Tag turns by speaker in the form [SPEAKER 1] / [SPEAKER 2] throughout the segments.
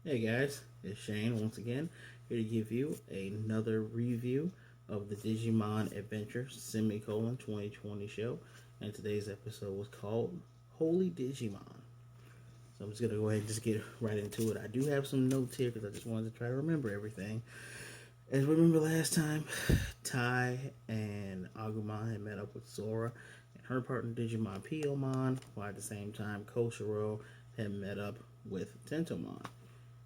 [SPEAKER 1] Hey guys, it's Shane once again here to give you another review of the Digimon Adventure semicolon 2020 show. And today's episode was called Holy Digimon. So I'm just gonna go ahead and just get right into it. I do have some notes here because I just wanted to try to remember everything. As we remember last time, Tai and Agumon had met up with Sora and her partner Digimon Piyomon, while at the same time Koshiro had met up with Tentomon.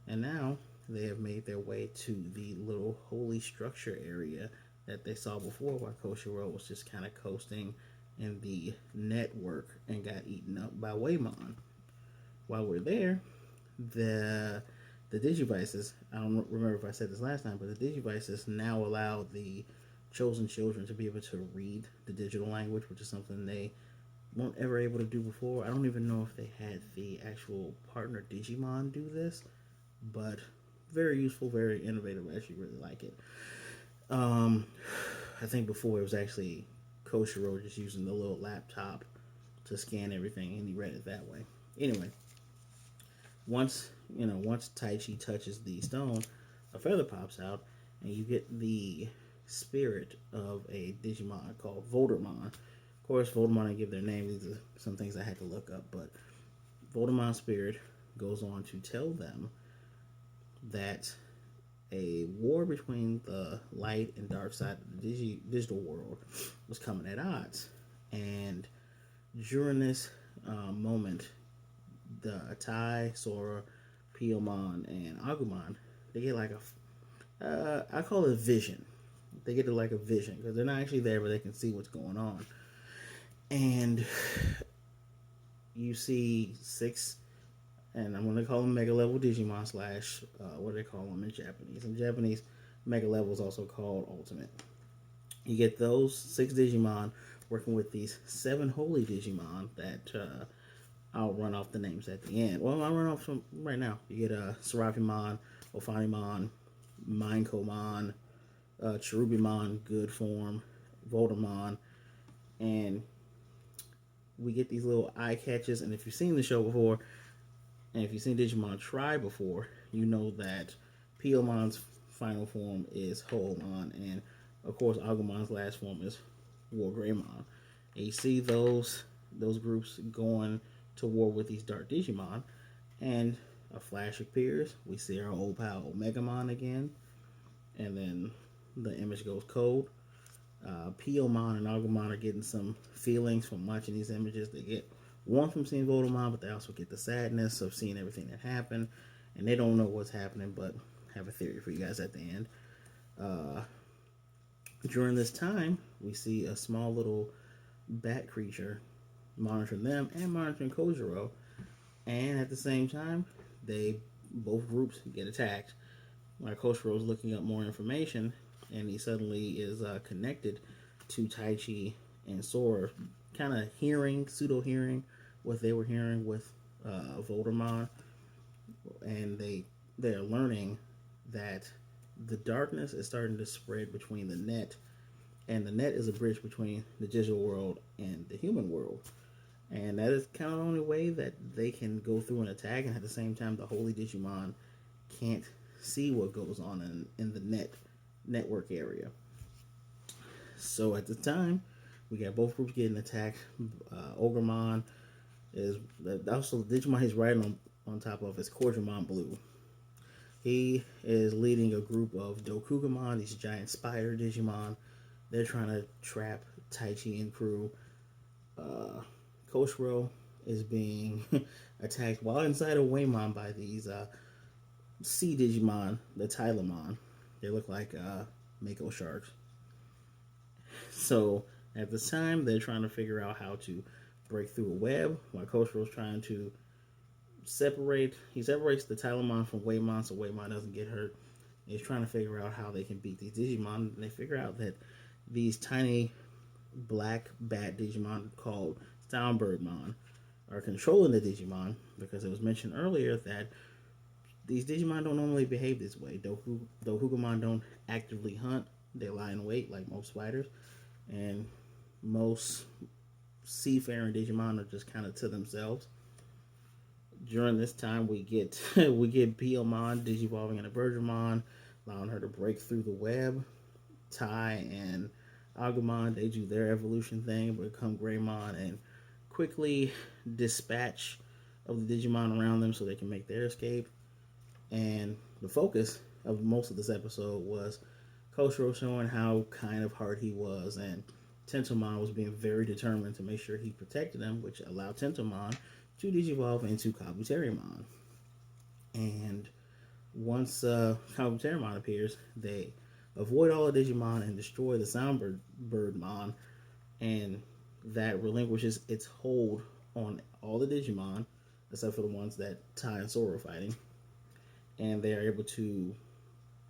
[SPEAKER 1] And now they have made their way to the little holy structure area that they saw before while Koshiro was just kind of coasting in the network and got eaten up by Waymon. While we're there, the the Digivices, I don't remember if I said this last time, but the Digivices now allow the chosen children to be able to read the digital language, which is something they weren't ever able to do before. I don't even know if they had the actual partner Digimon do this, but very useful, very innovative. I actually really like it. Um, I think before it was actually Koshiro just using the little laptop to scan everything, and he read it that way. Anyway, once Taichi touches the stone, a feather pops out, and you get the spirit of a Digimon called Voldermon. Of course, Voldemon didn't give their name. These are some things I had to look up, but Voldemon's spirit goes on to tell them that a war between the light and dark side of the digital world was coming at odds. And during this moment, the Tai, Sora, Piyomon, and Agumon, they get like I call it a vision. They get to like a vision because they're not actually there, but they can see what's going on. And you see six, and I'm going to call them Mega Level Digimon slash, what do they call them in Japanese? In Japanese, Mega Level is also called Ultimate. You get those six Digimon working with these seven Holy Digimon that I'll run off the names at the end. Well, I'll run off some right now. You get Serafimon, Ophanimon, Minecomon, Cherubimon, Good Form, Voldemon, and we get these little eye catches. And if you've seen the show before, and if you've seen Digimon Try before, you know that Piyomon's final form is Hoemon, and of course Agumon's last form is Wargreymon. And you see those groups going to war with these Dark Digimon, and a flash appears. We see our old pal Omegamon again, and then the image goes cold. Piyomon and Agumon are getting some feelings from watching these images. They get one from seeing Voldemort, but they also get the sadness of seeing everything that happened, and they don't know what's happening, but have a theory for you guys at the end. Uh, During this time, we see a small little bat creature monitoring them and monitoring Kojiro, and at the same time, they both groups get attacked. While Kojiro is looking up more information, and he suddenly is connected to Taichi and Sora, kind of hearing, pseudo hearing what they were hearing with Voldemort, and they're learning that the darkness is starting to spread between the net, and the net is a bridge between the digital world and the human world, and that is kind of the only way that they can go through an attack, and at the same time, the Holy Digimon can't see what goes on in the network area. So at the time, we got both groups getting attacked. Ogremon is also Digimon he's riding on top of is Corjamon Blue. He is leading a group of Dokugamon, these giant spider Digimon. They're trying to trap Taichi and crew. Koshiro is being attacked while inside of Waymon by these sea Digimon, the Tylemon. They look like Mako sharks. So at this time, they're trying to figure out how to break through a web while Koshiro's trying to separate. He separates the Tylemon from Waymon so Waymon doesn't get hurt. He's trying to figure out how they can beat these Digimon. And they figure out that these tiny black bat Digimon called Soundbirdmon are controlling the Digimon because it was mentioned earlier that these Digimon don't normally behave this way. Dokugamon don't actively hunt; they lie in wait like most spiders, and most seafaring Digimon are just kind of to themselves. During this time, we get we get Biyomon digivolving into Virgimon, allowing her to break through the web. Tai and Agumon, they do their evolution thing, become Greymon, and quickly dispatch of the Digimon around them so they can make their escape. And the focus of most of this episode was Koshiro showing how kind of hard he was, and Tentomon was being very determined to make sure he protected him, which allowed Tentomon to digivolve into Kabuterimon. And once Kabuterimon appears, they avoid all the Digimon and destroy the Soundbirdmon, and that relinquishes its hold on all the Digimon, except for the ones that Tai and Sora are fighting. And they are able to,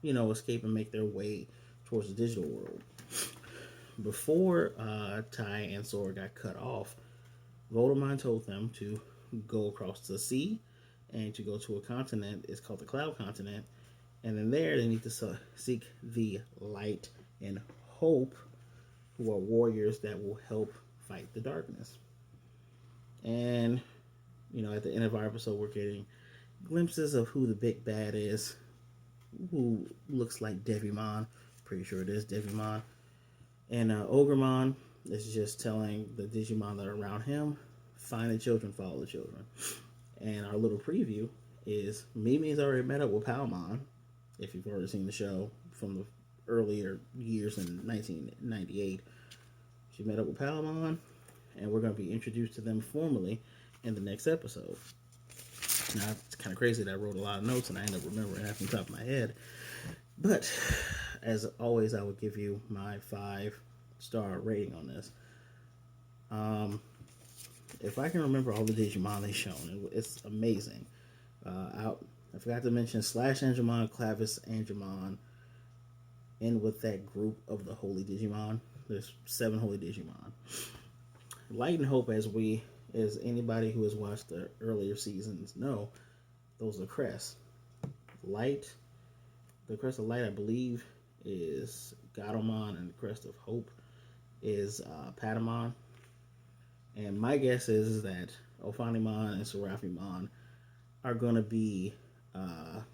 [SPEAKER 1] escape and make their way towards the digital world. Before Tai and Sora got cut off, Voldemort told them to go across the sea and to go to a continent. It's called the Cloud Continent. And then there, they need to seek the Light and Hope, who are warriors that will help fight the darkness. And, at the end of our episode, we're getting glimpses of who the big bad is, who looks like Devimon. Pretty sure it is Devimon. And Ogremon is just telling the Digimon that are around him, find the children, follow the children. And our little preview is Mimi's already met up with Palmon, if you've already seen the show from the earlier years in 1998. She met up with Palmon, and we're going to be introduced to them formally in the next episode. Now, it's kind of crazy that I wrote a lot of notes and I end up remembering half from the top of my head. But, as always, I would give you my 5-star rating on this. If I can remember all the Digimon they've shown, it's amazing. I forgot to mention Slash Angemon, Clavis Angemon, and with that group of the Holy Digimon. There's 7 Holy Digimon. Light and Hope, as anybody who has watched the earlier seasons know, those are crests. The crest of Light, I believe, is Gatomon, and the crest of Hope is Patamon. And my guess is that Ophanimon and Seraphimon are going to be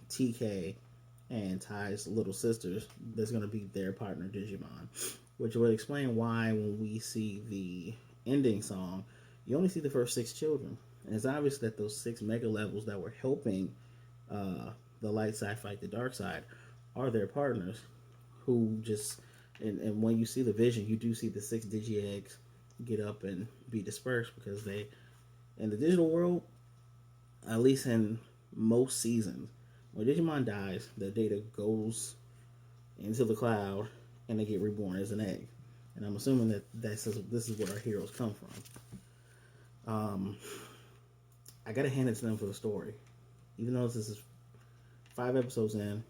[SPEAKER 1] TK and Tai's little sisters. That's going to be their partner Digimon, which would explain why when we see the ending song, you only see the first 6 children. And it's obvious that those 6 mega levels that were helping the light side fight the dark side are their partners, who just, and when you see the vision, you do see the 6 Digi-Eggs get up and be dispersed, because they, in the digital world, at least in most seasons, when Digimon dies, the data goes into the cloud and they get reborn as an egg. And I'm assuming that this is where our heroes come from. I gotta hand it to them for the story. Even though this is 5 episodes in,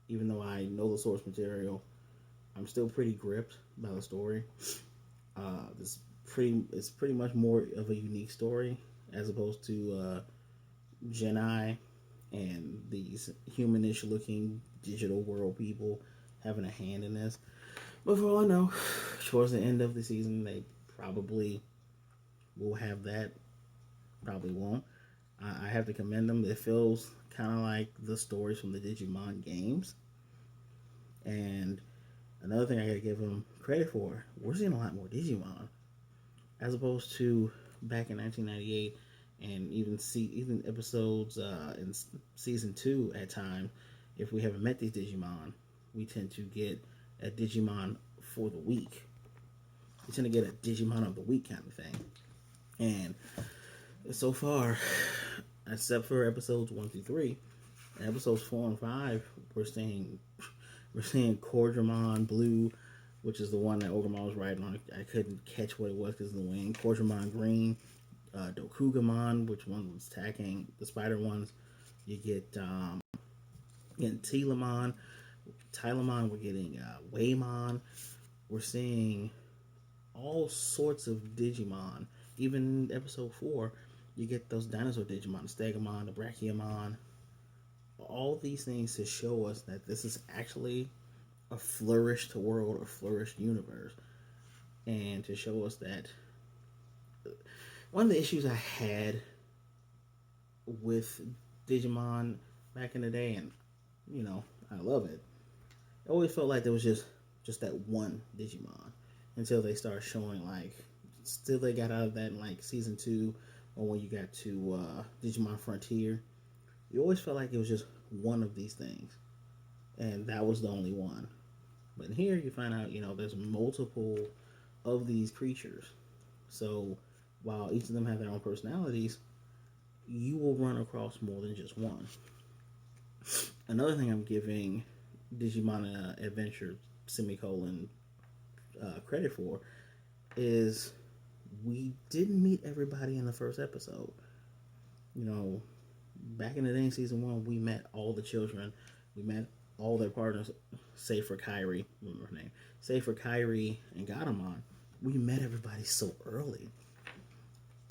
[SPEAKER 1] even though I know the source material, I'm still pretty gripped by the story. It's pretty much more of a unique story as opposed to Genai and these humanish looking digital world people having a hand in this. But for all I know, towards the end of the season, they probably will have that. Probably won't. I have to commend them. It feels kind of like the stories from the Digimon games. And another thing I gotta give them credit for, we're seeing a lot more Digimon, as opposed to back in 1998, and even episodes in season 2 at times. If we haven't met these Digimon, we tend to get a Digimon for the week. We tend to get a Digimon of the week kind of thing. And so far, except for episodes 1 through 3, and episodes 4 and 5, we're seeing Cordramon Blue, which is the one that Ogremon was riding on. I couldn't catch what it was because of the wing. Cordramon Green, Dokugamon, which one was attacking the spider ones. You get Telamon, Tylamon. We're getting Waymon. We're seeing all sorts of Digimon. Even in episode 4, you get those dinosaur Digimon, the Stegamon, the Brachiamon. All these things to show us that this is actually a flourished world, a flourished universe. And to show us that one of the issues I had with Digimon back in the day, and you know, I love it. It always felt like there was just that one Digimon until they started showing like still they got out of that in like season 2 or when you got to Digimon Frontier. You always felt like it was just one of these things, and that was the only one. But here you find out, there's multiple of these creatures. So while each of them have their own personalities, you will run across more than just one. Another thing I'm giving Digimon Adventure semicolon credit for is we didn't meet everybody in the first episode. You know, back in the day in season 1, we met all the children. We met all their partners, save for Kairi. Remember her name? Save for Kairi and Gatomon. We met everybody so early.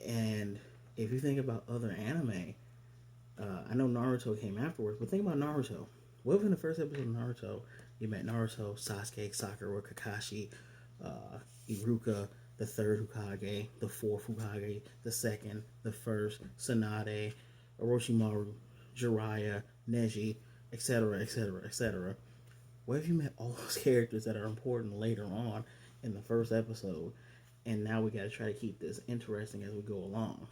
[SPEAKER 1] And if you think about other anime, I know Naruto came afterwards, but think about Naruto. What if in the first episode of Naruto, you met Naruto, Sasuke, Sakura, Kakashi, Iruka, the third Hokage, the fourth Hokage, the second, the first, Tsunade, Orochimaru, Jiraiya, Neji, etc., etc., etc. What if you met all those characters that are important later on in the first episode, and now we got to try to keep this interesting as we go along?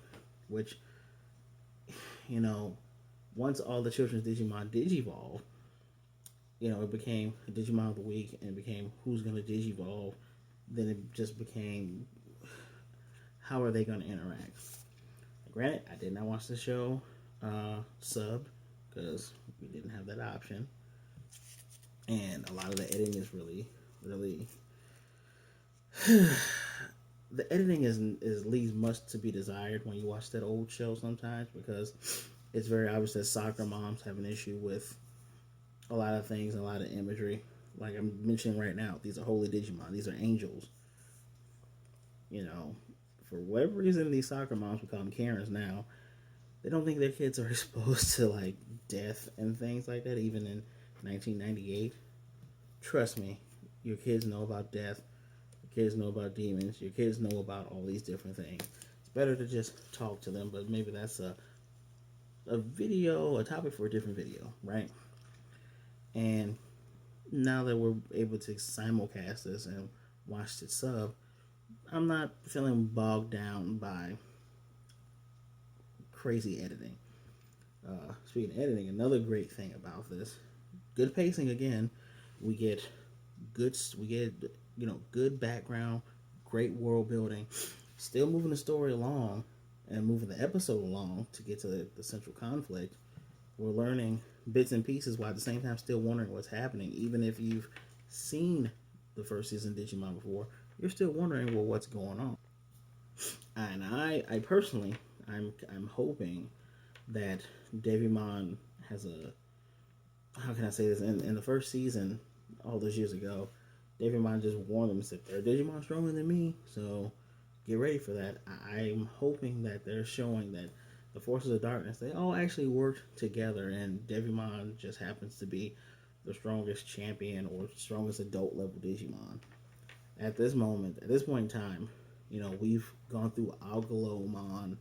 [SPEAKER 1] Which, once all the children's Digimon digivolve, it became Digimon of the Week and it became who's going to digivolve. Then it just became how are they going to interact. Granted, I did not watch the show subbed because we didn't have that option, and a lot of the editing is really, really the editing is leaves much to be desired when you watch that old show sometimes, because it's very obvious that soccer moms have an issue with a lot of things, a lot of imagery. Like I'm mentioning right now, these are holy Digimon. These are angels. For whatever reason, these soccer moms, we call them Karens now, they don't think their kids are exposed to like death and things like that, even in 1998. Trust me, your kids know about death. Your kids know about demons. Your kids know about all these different things. It's better to just talk to them, but maybe that's a topic for a different video, right? And now that we're able to simulcast this and watch it sub, I'm not feeling bogged down by crazy editing. Speaking of editing, another great thing about this, good pacing again. We get good background, great world building, still moving the story along and moving the episode along to get to the central conflict. We're learning bits and pieces while at the same time still wondering what's happening. Even if you've seen the first season of Digimon before, you're still wondering, well, what's going on. And I personally, I'm hoping that Devimon has how can I say this? In the first season, all those years ago, Devimon just warned them and said, they're Digimon stronger than me, so get ready for that. I'm hoping that they're showing that the forces of darkness, they all actually work together, and Devimon just happens to be the strongest champion or strongest adult level Digimon. At this point in time, we've gone through Aglamon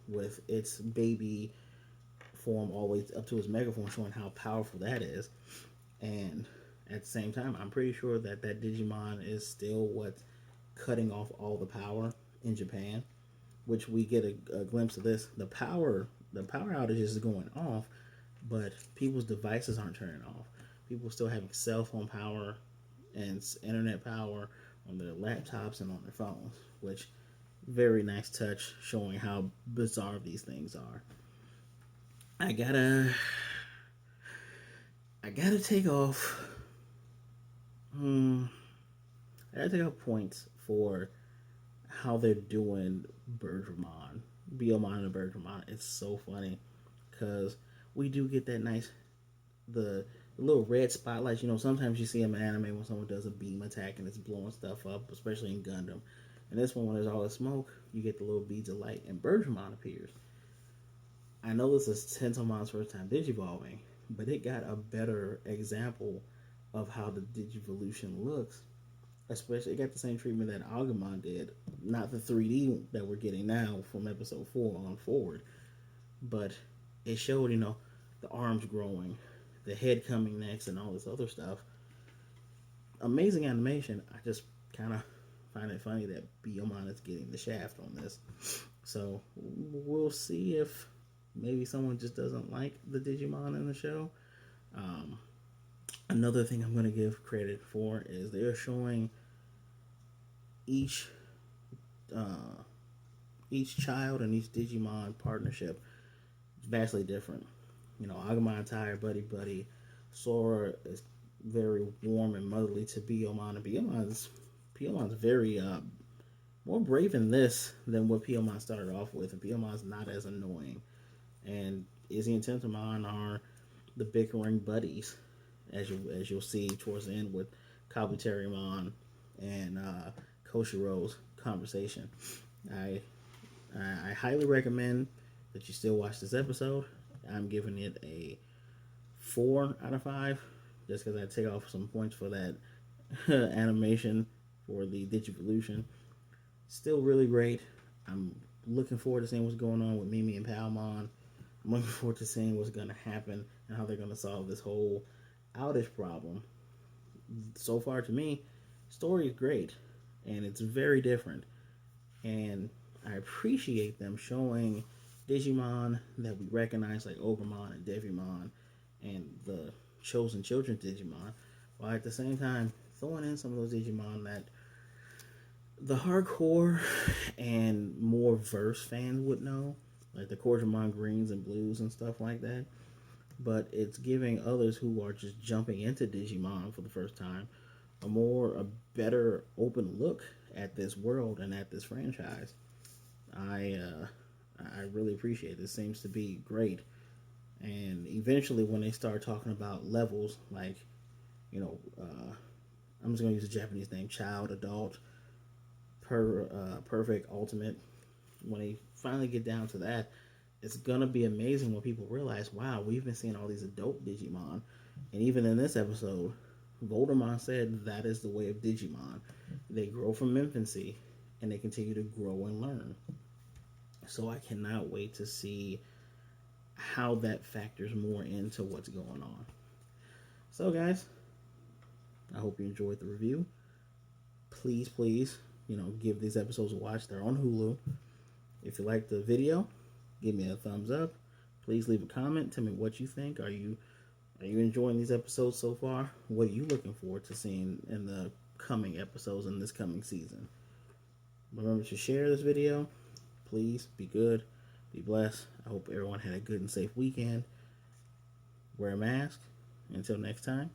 [SPEAKER 1] with its baby form all the way up to its mega form, showing how powerful that is. And at the same time, I'm pretty sure that Digimon is still what's cutting off all the power in Japan, which we get a glimpse of this. The power outage is going off, but people's devices aren't turning off. People still having cell phone power and internet power on their laptops and on their phones, which very nice touch, showing how bizarre these things are. I gotta take off. I gotta take off points for how they're doing Birdramon, Biomon and Birdramon. It's so funny because we do get that nice the little red spotlights. Sometimes you see them in anime when someone does a beam attack and it's blowing stuff up, especially in Gundam. And this one, when there's all the smoke, you get the little beads of light, and Birdramon appears. I know this is Tentomon's first time digivolving, but it got a better example of how the digivolution looks. Especially, it got the same treatment that Agumon did not the 3D that we're getting now from episode 4 on forward, but it showed, the arms growing, the head coming next, and all this other stuff. Amazing animation. I just kind of find it funny that Biyomon is getting the shaft on this. So we'll see if maybe someone just doesn't like the Digimon in the show. Another thing I'm going to give credit for is they're showing each uh, each child and each Digimon partnership vastly different. Agumon, Tire, Buddy. Sora is very warm and motherly to Biyomon, and Piyomon's very more brave in this than what Piyomon started off with, and Piyomon's not as annoying. And Izzy and Tentomon are the bickering buddies, as you'll see towards the end with Kabuterimon and Koshiro's conversation. I highly recommend that you still watch this episode. I'm giving it a 4 out of 5, just because I take off some points for that animation for the Digivolution. Still really great. I'm looking forward to seeing what's going on with Mimi and Palmon. I'm looking forward to seeing what's going to happen and how they're going to solve this whole outage problem. So far, to me, story is great, and it's very different. And I appreciate them showing Digimon that we recognize, like Ogremon and Devimon, and the Chosen Children Digimon, while at the same time throwing in some of those Digimon that the hardcore and more verse fans would know, like the Corjamon Greens and Blues and stuff like that. But it's giving others who are just jumping into Digimon for the first time a better open look at this world and at this franchise. I really appreciate it. This seems to be great. And eventually, when they start talking about levels, like, I'm just going to use the Japanese name, child, adult, perfect, ultimate. When they finally get down to that, it's going to be amazing when people realize, wow, we've been seeing all these adult Digimon. And even in this episode, Voldemort said that is the way of Digimon. They grow from infancy, and they continue to grow and learn. So I cannot wait to see how that factors more into what's going on. So, guys, I hope you enjoyed the review. Please, give these episodes a watch. They're on Hulu. If you like the video, give me a thumbs up. Please leave a comment. Tell me what you think. Are you enjoying these episodes so far? What are you looking forward to seeing in the coming episodes in this coming season? Remember to share this video. Please be good. Be blessed. I hope everyone had a good and safe weekend. Wear a mask. Until next time.